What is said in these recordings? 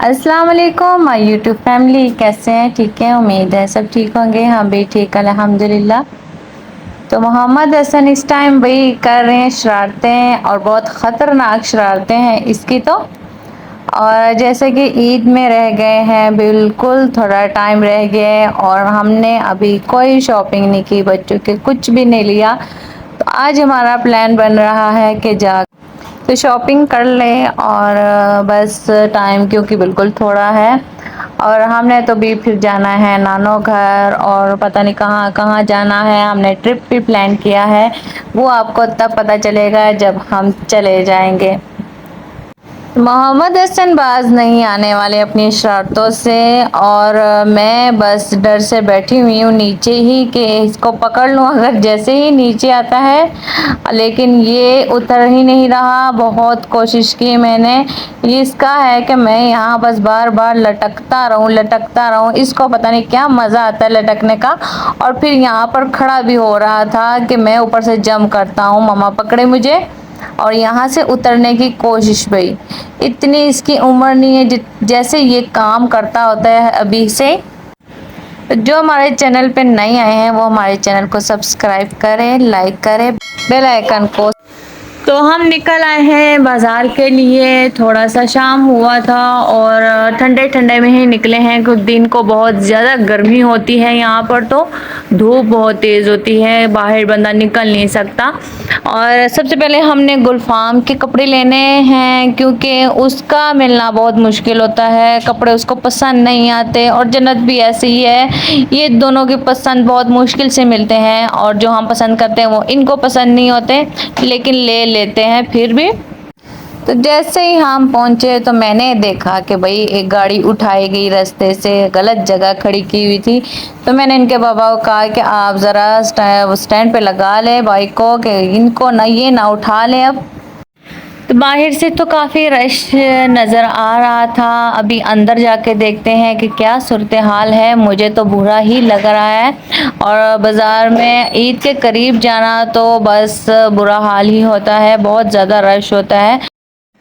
अस्सलाम वालेकुम my YouTube family, कैसे हैं? ठीक है, उम्मीद है सब ठीक होंगे। हम भी ठीक अल्हम्दुलिल्लाह। तो मोहम्मद हसन इस टाइम वही कर रहे हैं शरारतें, और बहुत ख़तरनाक शरारतें हैं इसकी तो। और जैसे कि ईद में रह गए हैं, बिल्कुल थोड़ा टाइम रह गया है और हमने अभी कोई शॉपिंग नहीं की, बच्चों के कुछ भी नहीं लिया। तो आज हमारा प्लान बन रहा है कि जा तो शॉपिंग कर ले, और बस टाइम क्योंकि बिल्कुल थोड़ा है। और हमने तो भी फिर जाना है नानो घर, और पता नहीं कहाँ कहाँ जाना है। हमने ट्रिप भी प्लान किया है, वो आपको तब पता चलेगा जब हम चले जाएंगे। मोहम्मद हसन बाज नहीं आने वाले अपनी शर्तों से, और मैं बस डर से बैठी हुई हूँ नीचे ही कि इसको पकड़ लूँ अगर जैसे ही नीचे आता है। लेकिन ये उतर ही नहीं रहा, बहुत कोशिश की मैंने। ये इसका है कि मैं यहाँ बस बार बार लटकता रहूँ। इसको पता नहीं क्या मज़ा आता है लटकने का। और फिर यहाँ पर खड़ा भी हो रहा था कि मैं ऊपर से जंप करता हूँ, मम्मा पकड़े मुझे और यहाँ से उतरने की कोशिश भी। इतनी इसकी उम्र नहीं है जैसे ये काम करता होता है अभी से। जो हमारे चैनल पे नए आए हैं वो हमारे चैनल को सब्सक्राइब करें, लाइक करें, बेल आइकन को। तो हम निकल आए हैं बाज़ार के लिए। थोड़ा सा शाम हुआ था और ठंडे ठंडे में ही निकले हैं, कुछ दिन को बहुत ज़्यादा गर्मी होती है यहाँ पर, तो धूप बहुत तेज़ होती है, बाहर बंदा निकल नहीं सकता। और सबसे पहले हमने गुलफाम के कपड़े लेने हैं, क्योंकि उसका मिलना बहुत मुश्किल होता है, कपड़े उसको पसंद नहीं आते। और जन्नत भी ऐसी ही है, ये दोनों की पसंद बहुत मुश्किल से मिलते हैं, और जो हम पसंद करते हैं वो इनको पसंद नहीं होते, लेकिन ले लेते हैं फिर भी। तो जैसे ही हम पहुंचे तो मैंने देखा कि भाई एक गाड़ी उठाई गई रास्ते से, गलत जगह खड़ी की हुई थी। तो मैंने इनके बाबा को कहा कि आप ज़रा स्टैंड पे लगा ले बाइक को, कि इनको ना ये ना उठा ले अब। तो बाहर से तो काफ़ी रश नज़र आ रहा था। अभी अंदर जाके देखते हैं कि क्या सूरत हाल है। मुझे तो बुरा ही लग रहा है, और बाज़ार में ईद के करीब जाना तो बस बुरा हाल ही होता है, बहुत ज़्यादा रश होता है।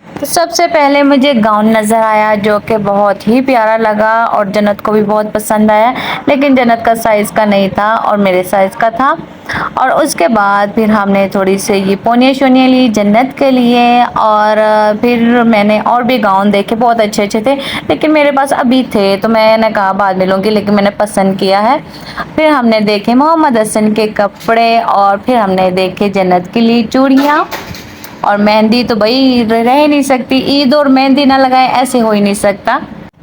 तो सबसे पहले मुझे गाउन नज़र आया जो कि बहुत ही प्यारा लगा, और जन्नत को भी बहुत पसंद आया, लेकिन जन्नत का साइज़ का नहीं था और मेरे साइज़ का था। और उसके बाद फिर हमने थोड़ी सी ये पोनिया शोनिया ली जन्नत के लिए, और फिर मैंने और भी गाउन देखे, बहुत अच्छे अच्छे थे, लेकिन मेरे पास अभी थे तो मैंने कहा बाद में लूँगी, लेकिन मैंने पसंद किया है। फिर हमने देखे मोहम्मद हसन के कपड़े, और फिर हमने देखे जन्नत के लिए चूड़ियाँ। और मेहंदी तो भाई रह ही नहीं सकती, ईद और मेहंदी ना लगाए ऐसे हो ही नहीं सकता।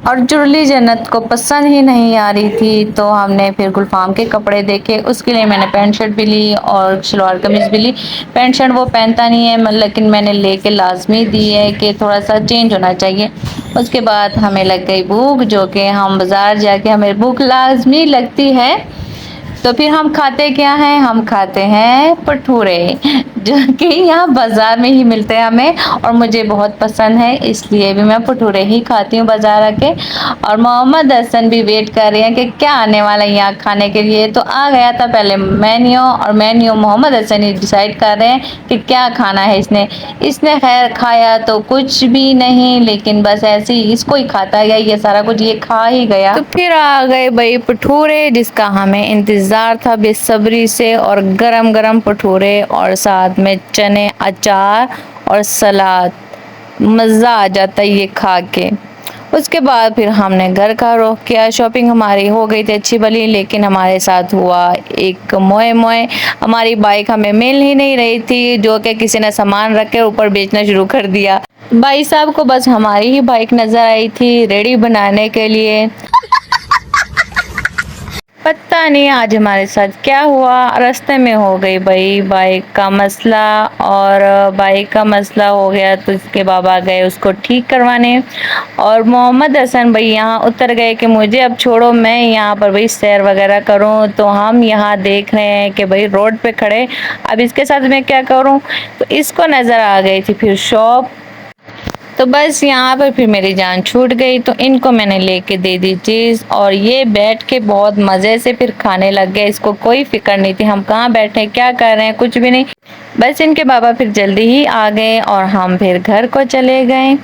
और जुड़ली जन्नत को पसंद ही नहीं आ रही थी, तो हमने फिर गुलफाम के कपड़े देखे, उसके लिए मैंने पैंट शर्ट भी ली और शलवार कमीज़ भी ली। पैंट शर्ट वो पहनता नहीं है, लेकिन मैंने लेके लाजमी दी है कि थोड़ा सा चेंज होना चाहिए। उसके बाद हमें लग गई भूख, जो कि हम बाज़ार जाके हमें भूख लाजमी लगती है। तो फिर हम खाते क्या हैं, हम खाते हैं भटूरे, जो कि यहाँ बाज़ार में ही मिलते हैं हमें, और मुझे बहुत पसंद है, इसलिए भी मैं भटूरे ही खाती हूँ बाज़ार आके। और मोहम्मद हसन भी वेट कर रहे हैं कि क्या आने वाला है यहाँ खाने के लिए। तो आ गया था पहले मेन्यू, और मेन्यू मोहम्मद हसन ही डिसाइड कर रहे हैं कि क्या खाना है इसने खैर खाया तो कुछ भी नहीं, लेकिन बस ऐसे ही इसको ही खाता गया, ये सारा कुछ ये खा ही गया। तो फिर आ गए भाई भटूरे, जिसका हमें इंतज़ार था बेसब्री से, और गरम गरम भटूरे और साथ में चने, अचार और सलाद। मज़ा आ जाता है ये खा के। उसके बाद फिर हमने घर का रुख किया। शॉपिंग हमारी हो गई थी अच्छी भली, लेकिन हमारे साथ हुआ एक मोए मोए। हमारी बाइक हमें मिल ही नहीं रही थी, जो कि किसी ने सामान रख के ऊपर बेचना शुरू कर दिया। भाई साहब को बस हमारी ही बाइक नज़र आई थी रेडी बनाने के लिए। पता नहीं आज हमारे साथ क्या हुआ, रास्ते में हो गई भाई बाइक का मसला, और बाइक का मसला हो गया तो इसके बाबा गए उसको ठीक करवाने। और मोहम्मद हसन भाई यहाँ उतर गए कि मुझे अब छोड़ो, मैं यहाँ पर भाई सैर वगैरह करूँ। तो हम यहाँ देख रहे हैं कि भाई रोड पे खड़े, अब इसके साथ मैं क्या करूँ। तो इसको नज़र आ गई थी फिर शॉप, तो बस यहाँ पर फिर मेरी जान छूट गई। तो इनको मैंने लेके दे दी चीज़, और ये बैठ के बहुत मज़े से फिर खाने लग गए। इसको कोई फिक्र नहीं थी हम कहाँ बैठे क्या कर रहे हैं, कुछ भी नहीं। बस इनके बाबा फिर जल्दी ही आ गए और हम फिर घर को चले गए।